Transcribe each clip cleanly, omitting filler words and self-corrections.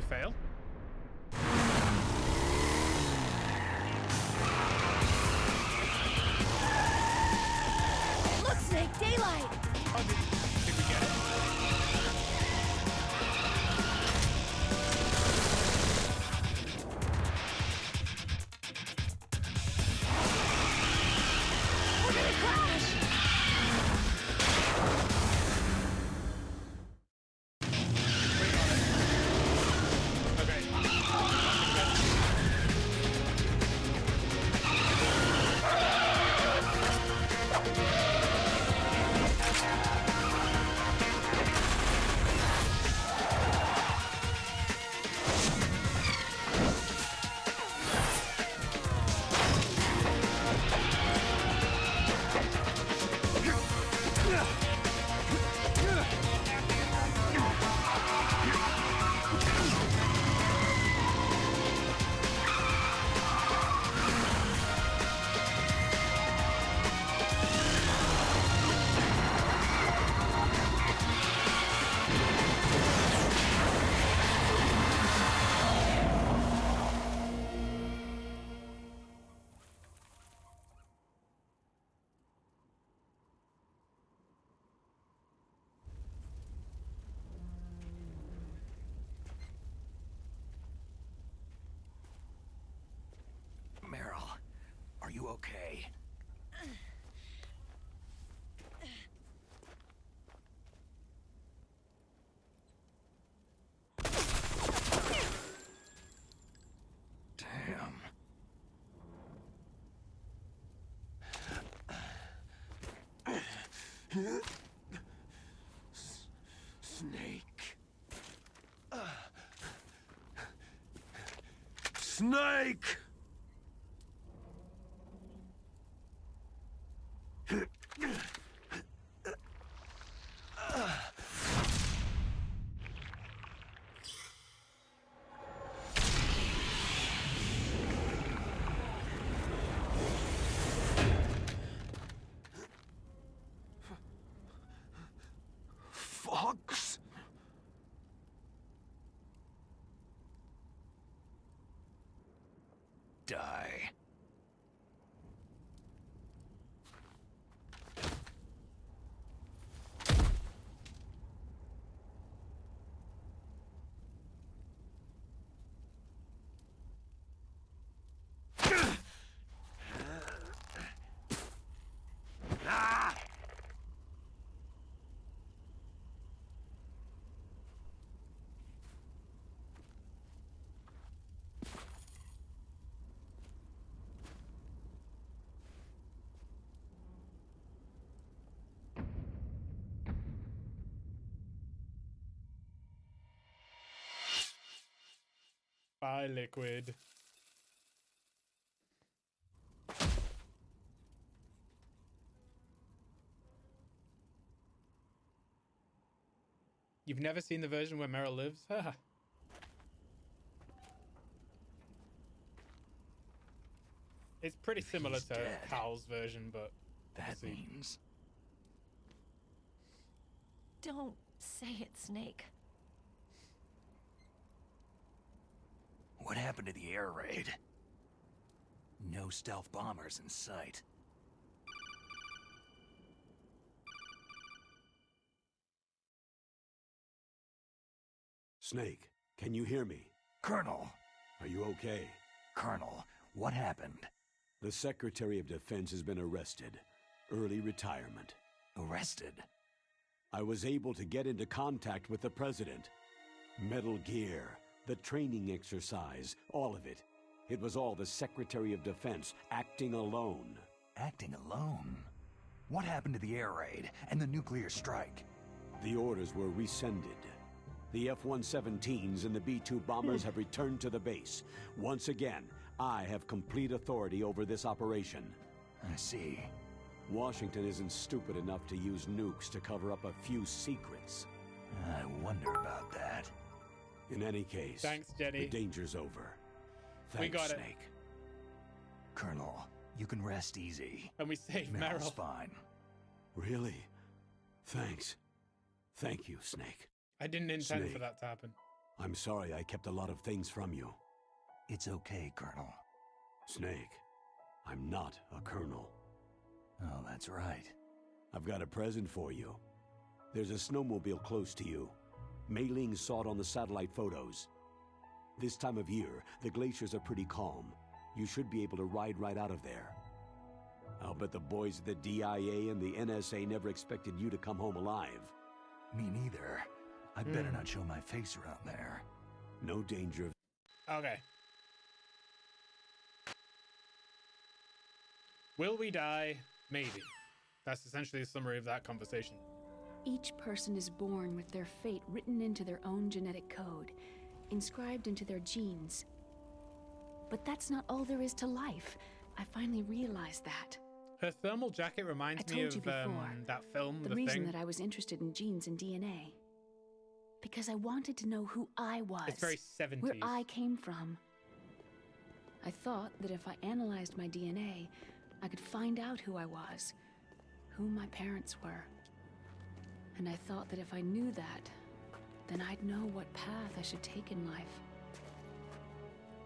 fail? Look, Snake, daylight! Oh, did we get it? We're gonna crash! Meryl, are you okay? Damn. Snake. Snake! Fox? Die. Bye, Liquid. You've never seen the version where Meryl lives? Haha. It's pretty If similar he's to dead, Hal's version, but that we'll see. means... Don't say it, Snake. What happened to the air raid? No stealth bombers in sight. Snake, can you hear me? Colonel! Are you okay? Colonel, what happened? The Secretary of Defense has been arrested. Early retirement. Arrested? I was able to get into contact with the President. Metal Gear, the training exercise, all of it. It was all the Secretary of Defense acting alone. Acting alone? What happened to the air raid and the nuclear strike? The orders were rescinded. The F-117s and the B-2 bombers have returned to the base. Once again, I have complete authority over this operation. I see. Washington isn't stupid enough to use nukes to cover up a few secrets. I wonder about that. In any case, Thanks, Jenny. the danger's over. Thanks, We got it. Snake. Colonel, you can rest easy. And we saved Meryl's Meryl. fine. Really? Thanks. Thank you, Snake. I didn't intend for Snake. that to happen. I'm sorry I kept a lot of things from you. It's okay, Colonel. Snake, I'm not a colonel. Oh, that's right. I've got a present for you. There's a snowmobile close to you. Mei Ling saw it on the satellite photos. This time of year, the glaciers are pretty calm. You should be able to ride right out of there. I'll bet the boys at the DIA and the NSA never expected you to come home alive. Me neither. I'd better not show my face around there. No danger of... Okay. Will we die? Maybe. That's essentially a summary of that conversation. Each person is born with their fate written into their own genetic code, inscribed into their genes. But that's not all there is to life. I finally realized that. Her thermal jacket reminds I me told of you before, that film, the The reason Thing. that I was interested in genes and DNA. Because I wanted to know who I was. It's very 70s. Where I came from. I thought that if I analyzed my DNA, I could find out who I was, who my parents were. And I thought that if I knew that, then I'd know what path I should take in life.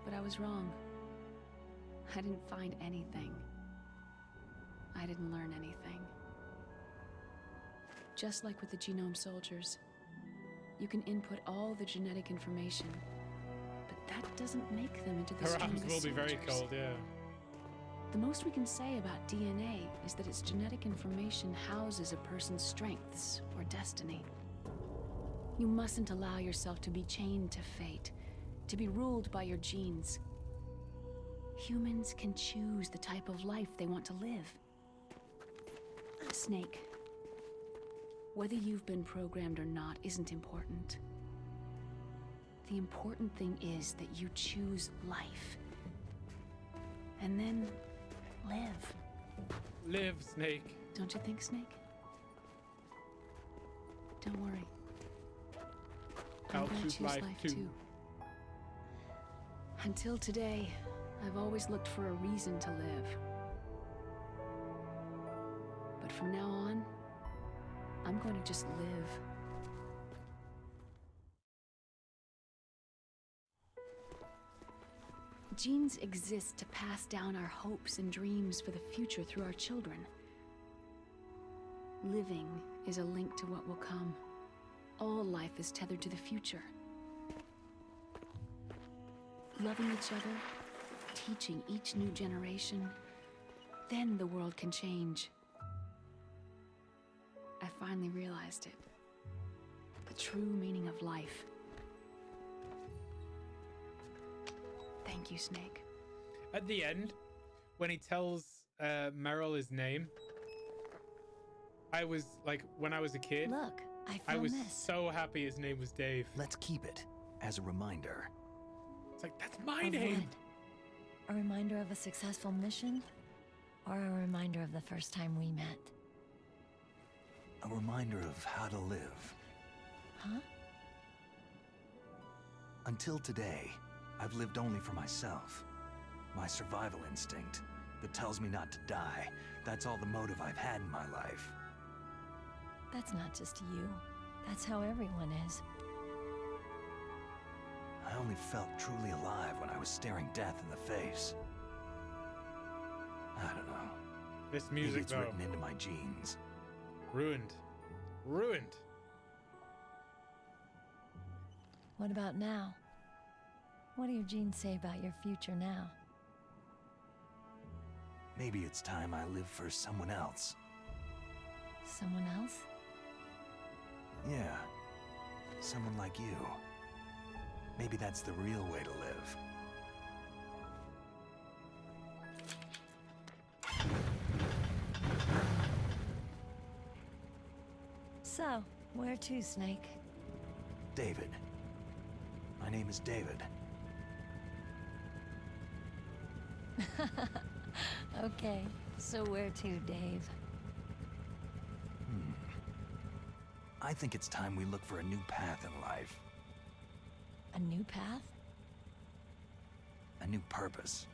But I was wrong. I didn't find anything. I didn't learn anything. Just like with the genome soldiers, you can input all the genetic information, but that doesn't make them into the Her arms strongest will be very soldiers. cold, yeah. The most we can say about DNA is that its genetic information houses a person's strengths or destiny. You mustn't allow yourself to be chained to fate, to be ruled by your genes. Humans can choose the type of life they want to live. Snake, whether you've been programmed or not isn't important. The important thing is that you choose life. And then live. Live, Snake. Don't you think, Snake? Don't worry. I'm I'll gonna choose choose life life too. too. Until today, I've always looked for a reason to live. But from now on, I'm going to just live. Genes exist to pass down our hopes and dreams for the future through our children. Living is a link to what will come. All life is tethered to the future. Loving each other, teaching each new generation, then the world can change. I finally realized it. The true meaning of life. Thank you, Snake. At the end, when he tells Meryl his name, I was like, when I was a kid, Look, I I found was this. so happy his name was Dave. Let's keep it as a reminder. It's like, that's my Of name. what? A reminder of a successful mission? Or a reminder of the first time we met? A reminder of how to live. Huh? Until today, I've lived only for myself. My survival instinct that tells me not to die. That's all the motive I've had in my life. That's not just you. That's how everyone is. I only felt truly alive when I was staring death in the face. I don't know. This Maybe music, it's though, written into my genes. ruined. Ruined. What about now? What do your genes say about your future now? Maybe it's time I live for someone else. Someone else? Yeah. Someone like you. Maybe that's the real way to live. So, where to, Snake? David. My name is David. Okay, so where to, Dave? I think it's time we look for a new path in life. A new path? A new purpose.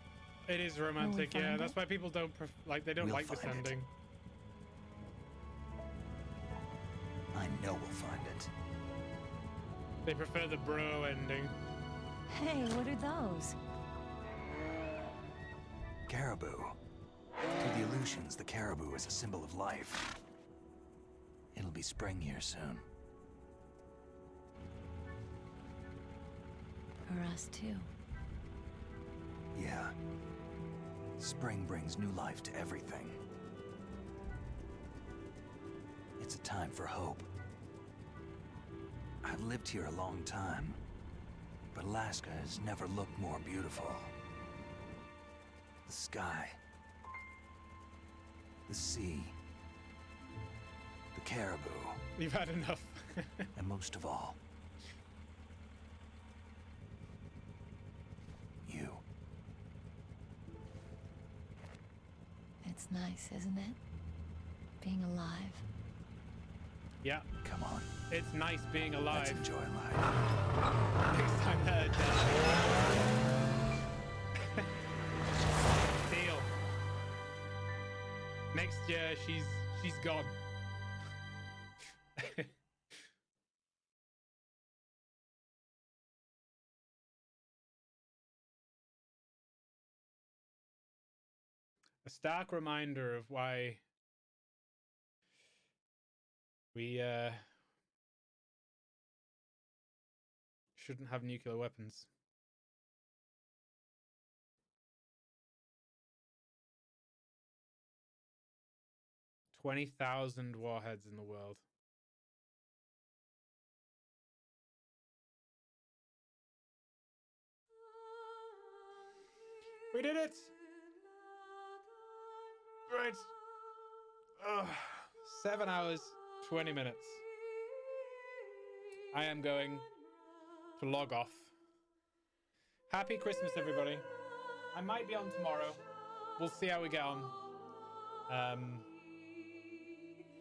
It is romantic, yeah. find That's it? why people don't they don't We'll like this find it. ending. I know we'll find it. They prefer the bro ending. Hey, what are those? Caribou. To the Aleutians, the caribou is a symbol of life. It'll be spring here soon. For us too. Yeah. Spring brings new life to everything. It's a time for hope. I've lived here a long time, but Alaska has never looked more beautiful. The sky, the sea, the caribou, You've had enough. and most of all, you. It's nice, isn't it? Being alive. Yeah, Come on, it's nice being let's alive. enjoy life. Next time deal. Next year she's gone. A stark reminder of why we shouldn't have nuclear weapons. $20,000 warheads in the world. We did it! Right. Ugh. 7 hours, 20 minutes. I am going to log off. Happy Christmas, everybody. I might be on tomorrow. We'll see how we get on.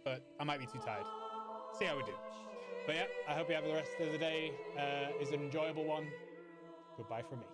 But I might be too tired. See how we do. But yeah, I hope you have the rest of the day is an enjoyable one. Goodbye from me.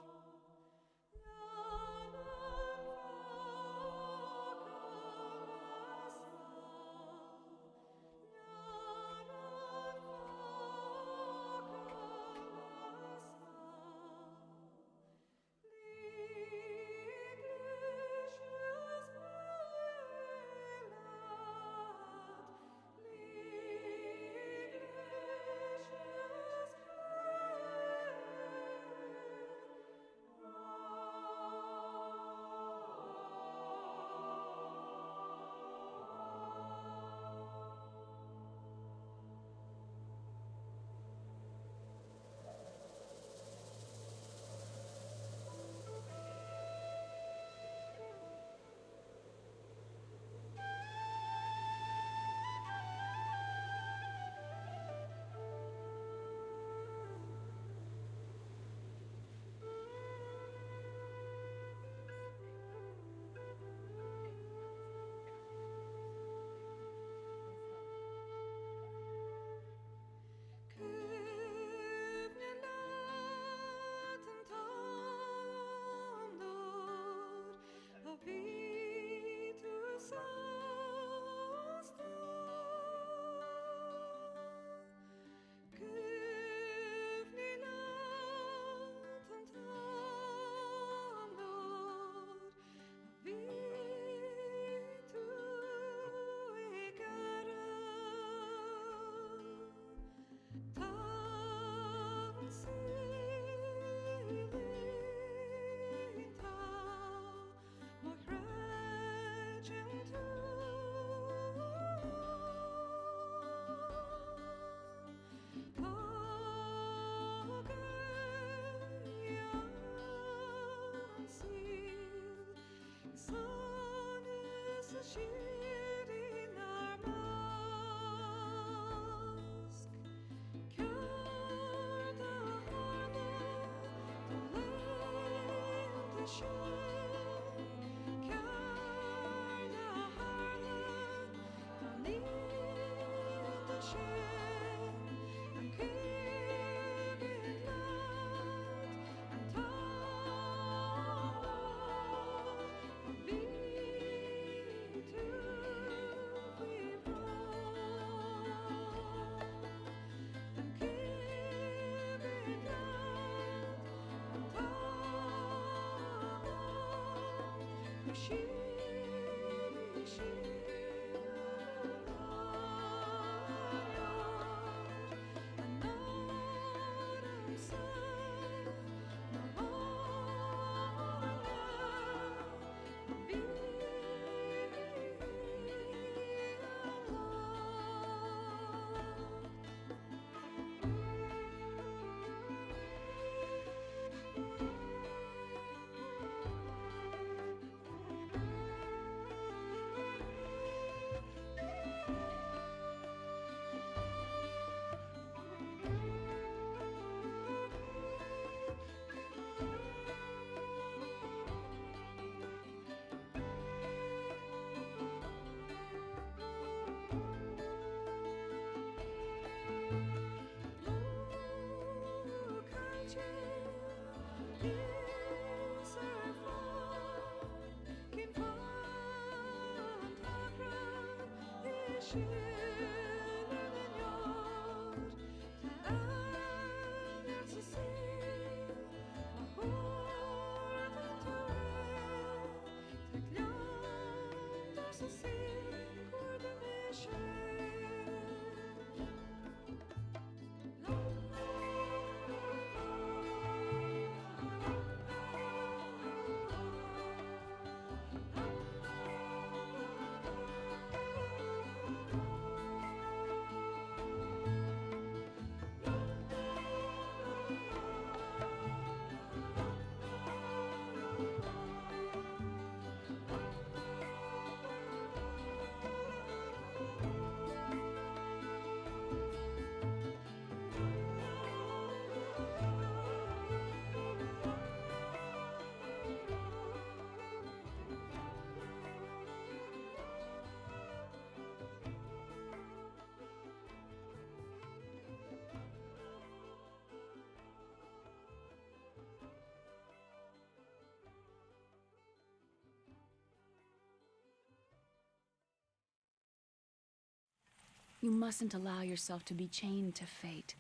You mustn't allow yourself to be chained to fate,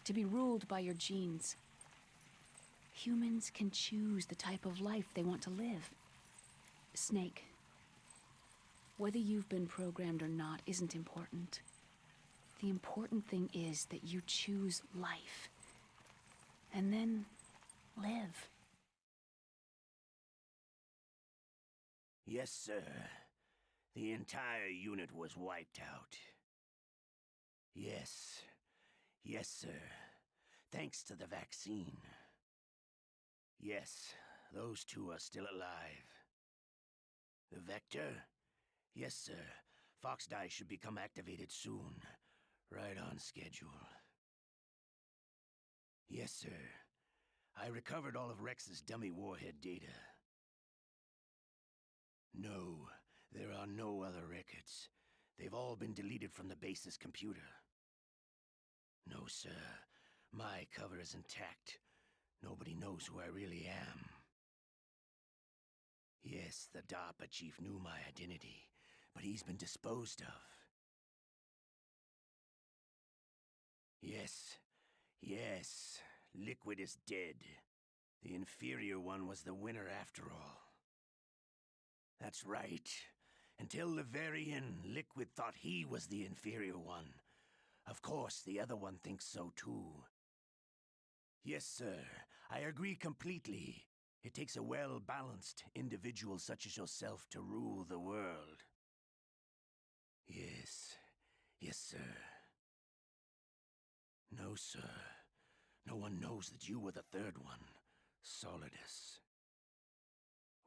to be ruled by your genes. Humans can choose the type of life they want to live. Snake, whether you've been programmed or not isn't important. The important thing is that you choose life. And then live. Yes, sir. The entire unit was wiped out. Yes. Yes, sir. Thanks to the vaccine. Yes, those two are still alive. The Vector? Yes, sir. Fox Die should become activated soon. Right on schedule. Yes, sir. I recovered all of Rex's dummy warhead data. No, there are no other records. They've all been deleted from the base's computer. No, sir. My cover is intact. Nobody knows who I really am. Yes, the DARPA chief knew my identity, but he's been disposed of. Yes. Yes. Liquid is dead. The inferior one was the winner after all. That's right. Until the very end, Liquid thought he was the inferior one. Of course, the other one thinks so too. Yes, sir. I agree completely. It takes a well-balanced individual such as yourself to rule the world. Yes. Yes, sir. No, sir. No one knows that you were the third one, Solidus.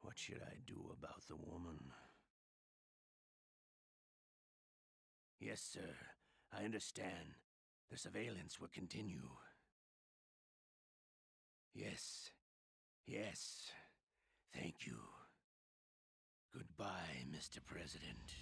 What should I do about the woman? Yes, sir. I understand. The surveillance will continue. Yes. Yes. Thank you. Goodbye, Mr. President.